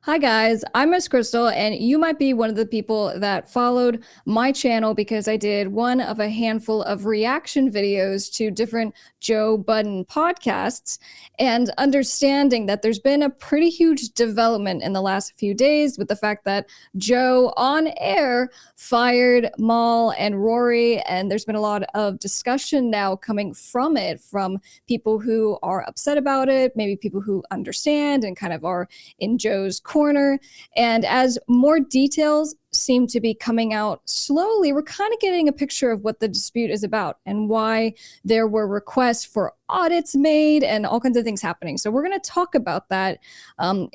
Hi guys, I'm Miss Krystle, and you might be one of the people that followed my channel because I did one of a handful of reaction videos to different Joe Budden podcasts, and understanding that there's been a pretty huge development in the last few days with the fact that Joe on air fired Mal and Rory, and there's been a lot of discussion now coming from it from people who are upset about it, maybe people who understand and kind of are in Joe's corner. And as more details seem to be coming out slowly, we're kind of getting a picture of what the dispute is about and why there were requests for audits made and all kinds of things happening. So we're going to talk about that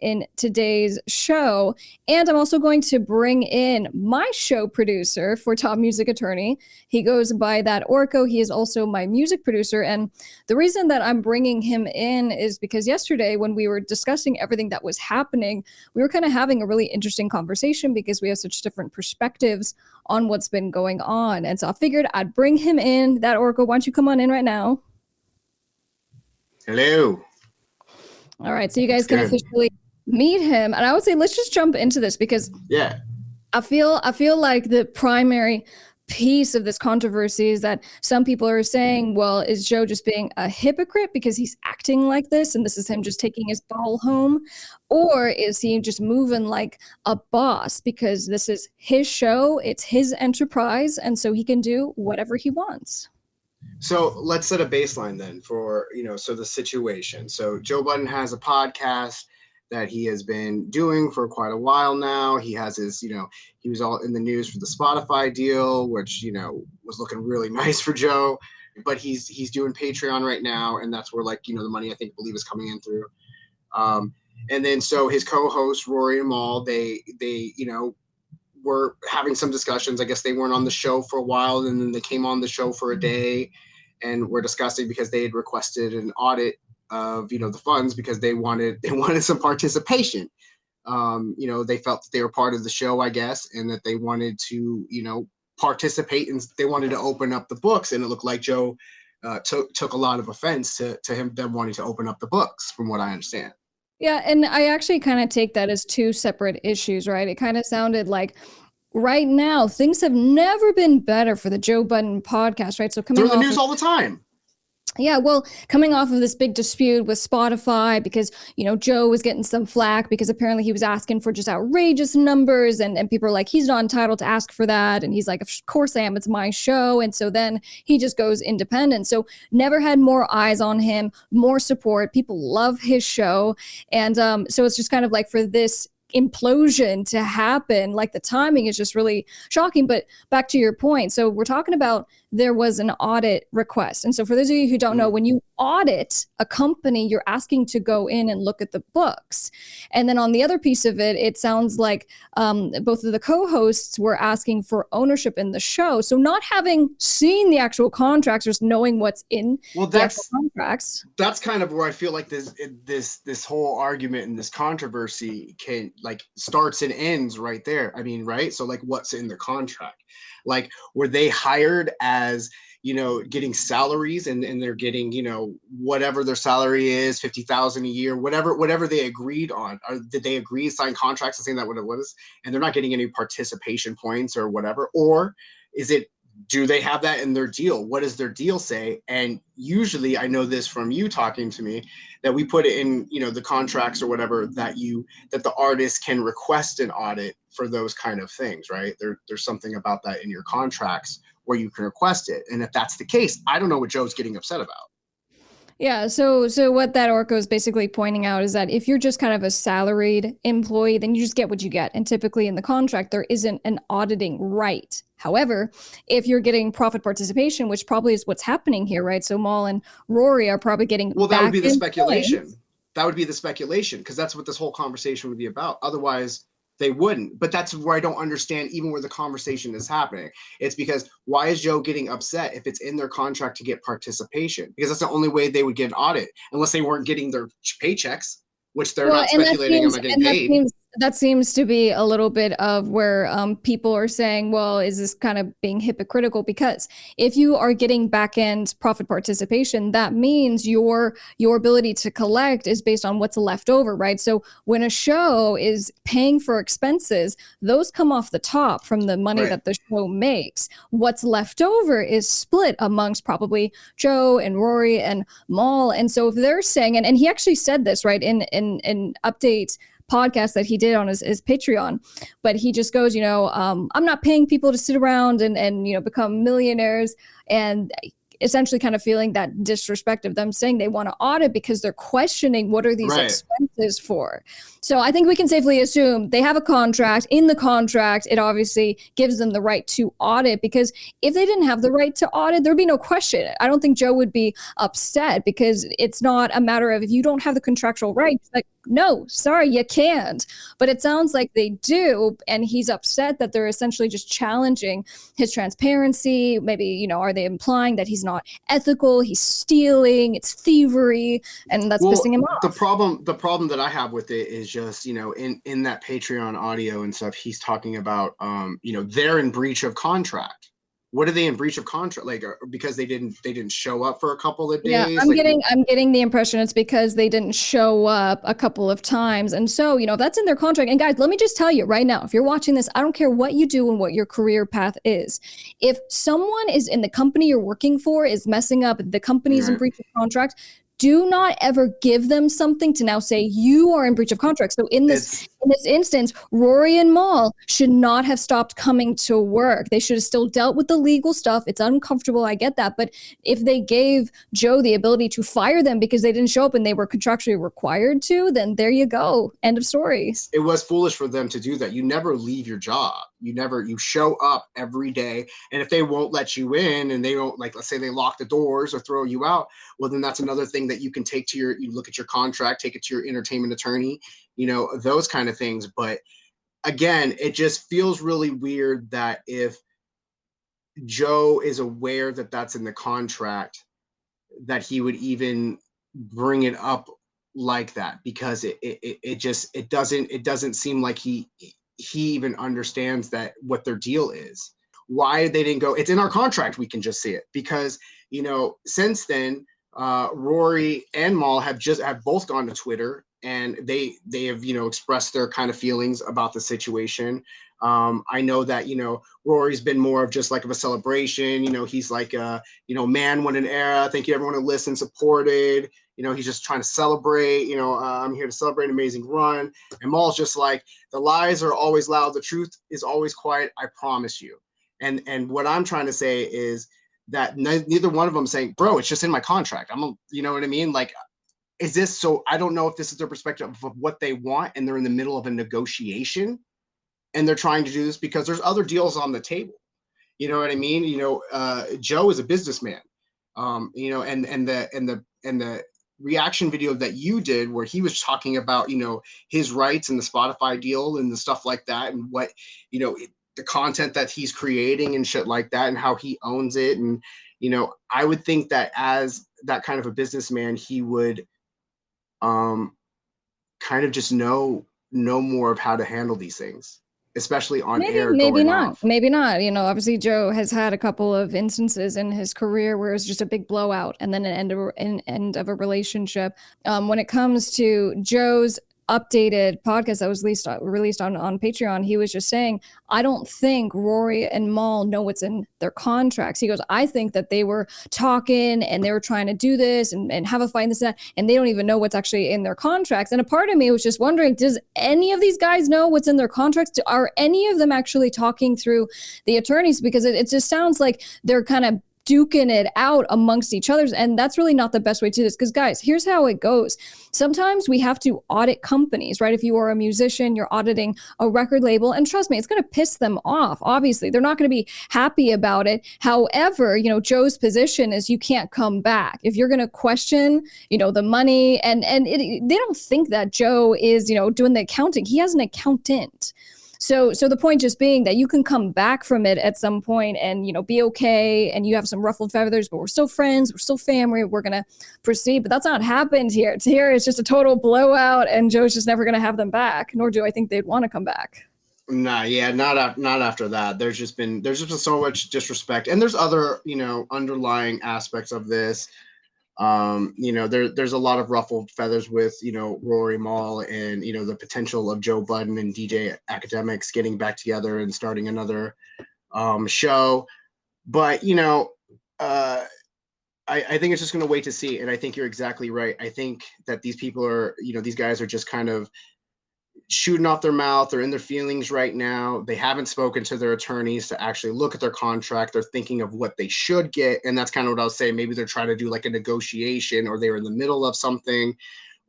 in today's show. And I'm also going to bring in my show producer for Top Music Attorney. He goes by that ORKO. He is also my music producer. And the reason that I'm bringing him in is because yesterday when we were discussing everything that was happening, we were kind of having a really interesting conversation because we have such different perspectives on what's been going on. And so I figured I'd bring him in. That ORKO, why don't you come on in right now? Hello. All right, so you guys can officially meet him. And I would say let's just jump into this because I feel like the primary piece of this controversy is that some people are saying, well, is Joe just being a hypocrite because he's acting like this and this is him just taking his ball home? Or is he just moving like a boss because this is his show, it's his enterprise, and so he can do whatever he wants? So let's set a baseline then for, so the situation. So Joe Budden has a podcast that he has been doing for quite a while now. He has his, he was all in the news for the Spotify deal, which, was looking really nice for Joe, but he's doing Patreon right now. And that's where the money I believe is coming in through. And then, so his co-hosts, Rory and Mal, they were having some discussions. I guess they weren't on the show for a while, and then they came on the show for a day and were discussing because they had requested an audit of the funds because they wanted some participation. They felt that they were part of the show, I guess, and that they wanted to participate, and they wanted to open up the books. And it looked like Joe took a lot of offense to them wanting to open up the books, from what I understand. Yeah, and I actually kind of take that as two separate issues, right? It kind of sounded like right now things have never been better for the Joe Budden podcast, right? So they're in the news all the time. Yeah, well, coming off of this big dispute with Spotify because, Joe was getting some flack because apparently he was asking for just outrageous numbers and people are like, he's not entitled to ask for that. And he's like, of course I am, it's my show. And so then he just goes independent. So never had more eyes on him, more support. People love his show. And so it's just kind of like for this implosion to happen, like the timing is just really shocking. But back to your point, so we're talking about there was an audit request. And so for those of you who don't know, when you audit a company, you're asking to go in and look at the books. And then on the other piece of it, it sounds like both of the co-hosts were asking for ownership in the show. So not having seen the actual contracts, just knowing what's in the actual contracts. That's kind of where I feel like this whole argument and this controversy can starts and ends right there. I mean, right? So what's in the contract? Were they hired as getting salaries and they're getting whatever their salary is, $50,000 a year, whatever they agreed on, or did they agree to sign contracts and saying that what it was, and they're not getting any participation points or whatever? Or do they have that in their deal? What does their deal say? And usually, I know this from you talking to me, that we put it in the contracts or whatever, that the artist can request an audit for those kind of things, right? There's something about that in your contracts where you can request it. And if that's the case, I don't know what Joe's getting upset about. Yeah, so what that ORKO is basically pointing out is that if you're just kind of a salaried employee, then you just get what you get. And typically in the contract, there isn't an auditing right. However, if you're getting profit participation, which probably is what's happening here, right? So Mal and Rory are probably getting that would be the speculation. That would be the speculation, because that's what this whole conversation would be about. Otherwise, they wouldn't. But that's where I don't understand even where the conversation is happening. It's because why is Joe getting upset if it's in their contract to get participation? Because that's the only way they would get an audit, unless they weren't getting their paychecks, which they're not speculating on getting paid. That seems to be a little bit of where people are saying, well, is this kind of being hypocritical? Because if you are getting back end profit participation, that means your ability to collect is based on what's left over, right? So when a show is paying for expenses, those come off the top from the money Right. that the show makes. What's left over is split amongst probably Joe and Rory and Mal. And so if they're saying, and he actually said this, right, in update podcast that he did on his Patreon, but he just goes, I'm not paying people to sit around and become millionaires, and essentially kind of feeling that disrespect of them saying they want to audit because they're questioning what are these Right. expenses for. So I think we can safely assume they have a contract. In the contract, it obviously gives them the right to audit, because if they didn't have the right to audit, there'd be no question. I don't think Joe would be upset, because it's not a matter of if you don't have the contractual rights, like, no, sorry, you can't. But it sounds like they do, and he's upset that they're essentially just challenging his transparency. Maybe, are they implying that he's not ethical, he's stealing, it's thievery, and that's pissing him off. The problem that I have with it is just, in that Patreon audio and stuff, he's talking about, they're in breach of contract. What are they in breach of contract? Like, because they didn't show up for a couple of days? Yeah, I'm getting the impression it's because they didn't show up a couple of times. And so, that's in their contract. And guys, let me just tell you right now, if you're watching this, I don't care what you do and what your career path is. If someone is in the company you're working for is messing up, the company's in breach of contract, do not ever give them something to now say you are in breach of contract. So in this instance, Rory and Mal should not have stopped coming to work. They should have still dealt with the legal stuff. It's uncomfortable, I get that. But if they gave Joe the ability to fire them because they didn't show up and they were contractually required to, then there you go. End of story. It was foolish for them to do that. You never leave your job. You show up every day. And if they won't let you in and they don't, like, let's say they lock the doors or throw you out, well, then that's another thing that you can take to you look at your contract, take it to your entertainment attorney, those kind of things. But again, it just feels really weird that if Joe is aware that that's in the contract, that he would even bring it up like that, because it doesn't seem like he even understands that what their deal is. Why they didn't go, it's in our contract, we can just see it. Because since then, Rory and Mal have both gone to Twitter, and they have expressed their kind of feelings about the situation. I know that Rory's been more of just like of a celebration. He's like man, what an era. Thank you everyone who listened, supported. He's just trying to celebrate. I'm here to celebrate an amazing run. And Mal's just like, the lies are always loud, the truth is always quiet, I promise you. And what I'm trying to say is that neither one of them saying, bro, it's just in my contract. You know what I mean? Like, is this, so I don't know if this is their perspective of what they want, and they're in the middle of a negotiation and they're trying to do this because there's other deals on the table. You know what I mean? Joe is a businessman. And the reaction video that you did where he was talking about, his rights and the Spotify deal and the stuff like that, and what, the content that he's creating and shit like that, and how he owns it. And, I would think that as that kind of a businessman, he would kind of just know more of how to handle these things, especially on air. Maybe not. Obviously Joe has had a couple of instances in his career where it's just a big blowout and then an end of a relationship. When it comes to Joe's updated podcast that was released on Patreon, he was just saying, I don't think Rory and Mal know what's in their contracts. He goes, I think that they were talking and they were trying to do this and have a fight and this and that, and they don't even know what's actually in their contracts. And a part of me was just wondering, does any of these guys know what's in their contracts? Are any of them actually talking through the attorneys? Because it just sounds like they're kind of duking it out amongst each other. And that's really not the best way to do this. Because guys, here's how it goes. Sometimes we have to audit companies, right? If you are a musician, you're auditing a record label, and trust me, it's going to piss them off. Obviously, they're not going to be happy about it. However, Joe's position is you can't come back. If you're going to question, the money, and they don't think that Joe is, doing the accounting. He has an accountant. So the point just being that you can come back from it at some point and, you know, be okay, and you have some ruffled feathers, but we're still friends, we're still family, we're going to proceed. But that's not happened here. Here it's just a total blowout, and Joe's just never going to have them back, nor do I think they'd want to come back. Nah, yeah, not after that. There's just been so much disrespect, and there's other, you know, underlying aspects of this. You know, there's a lot of ruffled feathers with, you know, Rory Mal, and, you know, the potential of Joe Budden and DJ Academics getting back together and starting another show. But, you know, I think it's just going to wait to see. And I think you're exactly right. I think that these people are, you know, these guys are just kind of shooting off their mouth. They're in their feelings right now. They haven't spoken to their attorneys to actually look at their contract. They're thinking of what they should get. And that's kind of what I was saying. Maybe they're trying to do like a negotiation, or they're in the middle of something,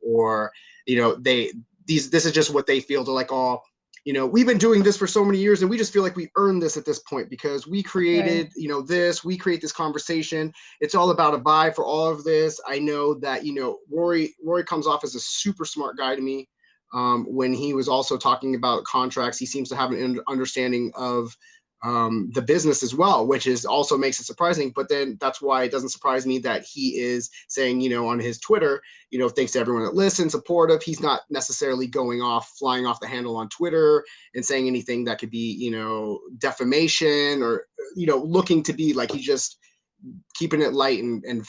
or, you know, this is just what they feel. They're like, oh, you know, we've been doing this for so many years, and we just feel like we earned this at this point because we created, right, you know, we create this conversation. It's all about a buy for all of this. I know that, you know, Rory comes off as a super smart guy to me. When he was also talking about contracts, he seems to have an understanding of the business as well, which is also makes it surprising. But then that's why it doesn't surprise me that he is saying, you know, on his Twitter, you know, thanks to everyone that listens, supportive. He's not necessarily flying off the handle on Twitter and saying anything that could be, you know, defamation, or, you know, looking to be like, he's just keeping it light and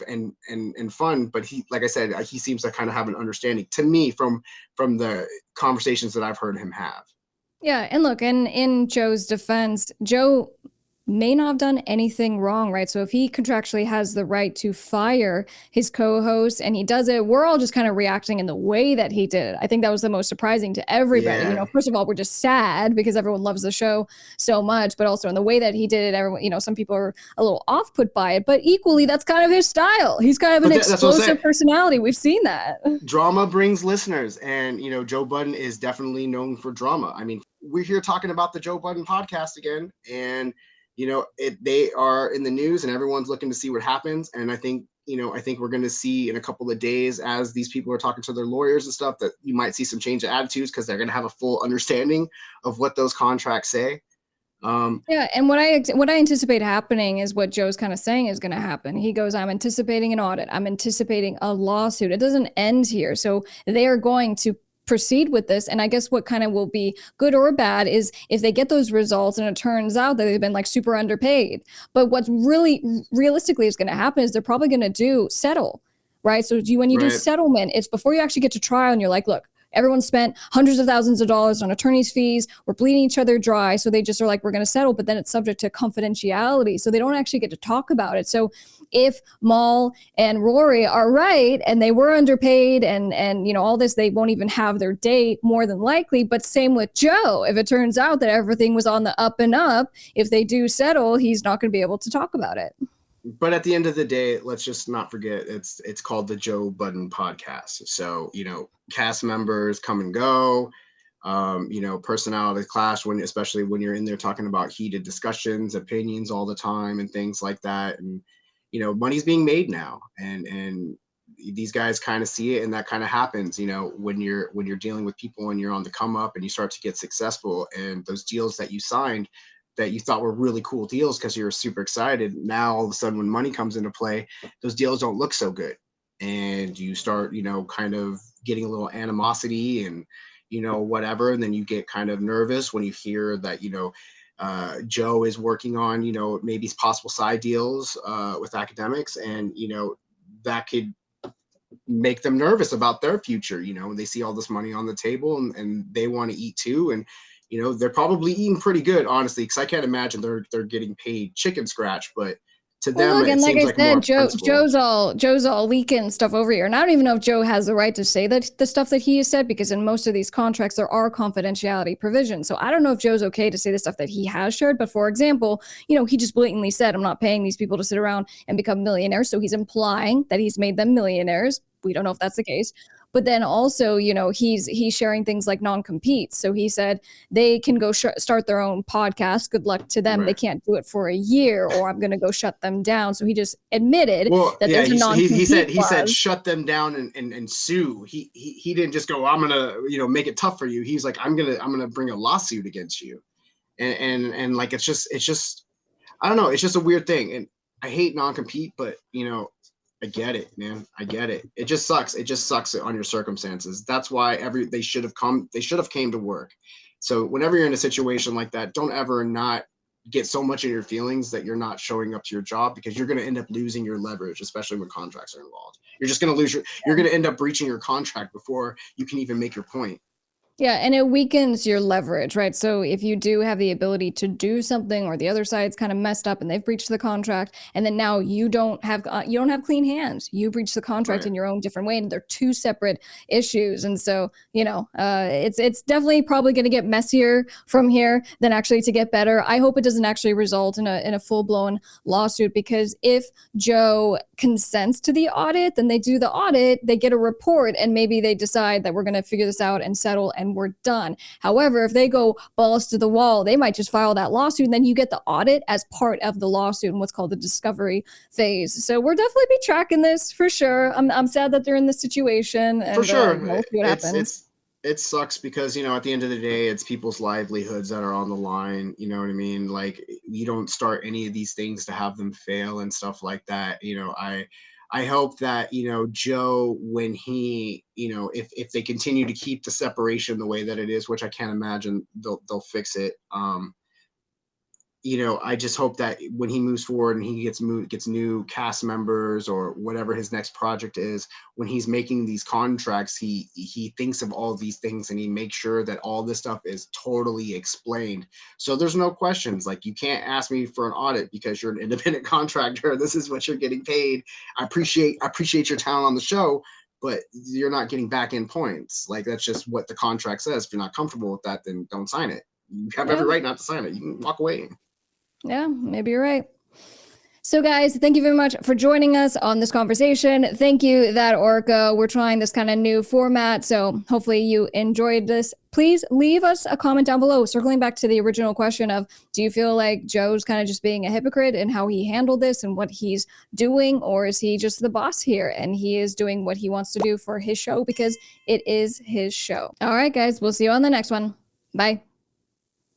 fun. But he, like I said, he seems to kind of have an understanding, to me, from the conversations that I've heard him have. Yeah, and look, in Joe's defense, Joe may not have done anything wrong, right? So if he contractually has the right to fire his co-host and he does it, we're all just kind of reacting in the way that he did it. I think that was the most surprising to everybody. Yeah. You know, first of all, we're just sad because everyone loves the show so much, but also in the way that he did it, everyone, you know, some people are a little off-put by it, but equally, that's kind of his style. He's kind of an explosive personality. We've seen that. Drama brings listeners, and, you know, Joe Budden is definitely known for drama. I mean, we're here talking about the Joe Budden podcast again, and, you know, they are in the news, and everyone's looking to see what happens. And I think, you know, we're going to see in a couple of days, as these people are talking to their lawyers and stuff, that you might see some change of attitudes, because they're going to have a full understanding of what those contracts say. Yeah, and what I anticipate happening is what Joe's kind of saying is going to happen. He goes, I'm anticipating an audit. I'm anticipating a lawsuit. It doesn't end here. So they are going to proceed with this. And I guess what kind of will be good or bad is if they get those results and it turns out that they've been like super underpaid. But what's really realistically is going to happen is they're probably going to settle, right? So when you do settlement, it's before you actually get to trial and you're like, look, everyone spent hundreds of thousands of dollars on attorney's fees. We're bleeding each other dry. So they just are like, we're going to settle, but then it's subject to confidentiality. So they don't actually get to talk about it. So if Mal and Rory are right, and they were underpaid and you know, all this, they won't even have their date more than likely. But same with Joe. If it turns out that everything was on the up and up, if they do settle, he's not going to be able to talk about it. But at the end of the day, let's just not forget, it's called the Joe Budden podcast. So, you know, cast members come and go, you know, personality clash, especially when you're in there talking about heated discussions, opinions all the time and things like that. And, you know, money's being made now, and these guys kind of see it, and that kind of happens, you know, when you're dealing with people and you're on the come up and you start to get successful, and those deals that you signed that you thought were really cool deals because you were super excited, now all of a sudden when money comes into play, those deals don't look so good, and you start, you know, kind of getting a little animosity and, you know, whatever, and then you get kind of nervous when you hear that, you know, Joe is working on, you know, maybe possible side deals with academics, and, you know, that could make them nervous about their future, you know, when they see all this money on the table, and they want to eat too. And, you know, they're probably eating pretty good, honestly, because I can't imagine they're getting paid chicken scratch, but to them, look, it and like seems I like said, more Joe's all leaking stuff over here. And I don't even know if Joe has the right to say that the stuff that he has said, because in most of these contracts, there are confidentiality provisions. So I don't know if Joe's okay to say the stuff that he has shared. But for example, you know, he just blatantly said, I'm not paying these people to sit around and become millionaires. So he's implying that he's made them millionaires. We don't know if that's the case. But then also, you know, he's sharing things like non-compete. So he said they can go start their own podcast. Good luck to them. Right. They can't do it for a year, or I'm going to go shut them down. So he just admitted that yeah, there's a non-compete he said shut them down and sue. He didn't just go, I'm gonna, you know, make it tough for you. He's like, I'm gonna bring a lawsuit against you. And like it's just I don't know, it's just a weird thing. And I hate non-compete, but you know, I get it, man. I get it. It just sucks. It just sucks on your circumstances. That's why they should have came to work. So whenever you're in a situation like that, don't ever not get so much in your feelings that you're not showing up to your job, because you're going to end up losing your leverage, especially when contracts are involved. You're just going to you're going to end up breaching your contract before you can even make your point. Yeah, and it weakens your leverage, right? So if you do have the ability to do something, or the other side's kind of messed up and they've breached the contract, and then now you don't have clean hands. You breach the contract in your own different way, and they're two separate issues. And so, you know, it's definitely probably going to get messier from here than actually to get better. I hope it doesn't actually result in a full blown lawsuit, because if Joe consents to the audit, then they do the audit, they get a report, and maybe they decide that we're going to figure this out and settle, and we're done. However, if they go balls to the wall, they might just file that lawsuit, and then you get the audit as part of the lawsuit in what's called the discovery phase. So we're definitely be tracking this for sure. I'm sad that they're in this situation. And, for sure. We'll see what happens. It sucks because, you know, at the end of the day, it's people's livelihoods that are on the line. You know what I mean? Like, you don't start any of these things to have them fail and stuff like that. You know, I hope that, you know, Joe, when he, you know, if they continue to keep the separation the way that it is, which I can't imagine they'll fix it. You know, I just hope that when he moves forward and he gets new cast members or whatever his next project is, when he's making these contracts, he thinks of all these things and he makes sure that all this stuff is totally explained. So there's no questions. Like, you can't ask me for an audit because you're an independent contractor. This is what you're getting paid. I appreciate your talent on the show, but you're not getting back end points. Like, that's just what the contract says. If you're not comfortable with that, then don't sign it. You have every right not to sign it. You can walk away. Yeah, maybe you're right. So guys, thank you very much for joining us on this conversation. Thank you, that ORKO. We're trying this kind of new format, so hopefully you enjoyed this. Please leave us a comment down below, circling back to the original question of, do you feel like Joe's kind of just being a hypocrite in how he handled this and what he's doing, or is he just the boss here and he is doing what he wants to do for his show because it is his show? All right, guys, we'll see you on the next one. Bye.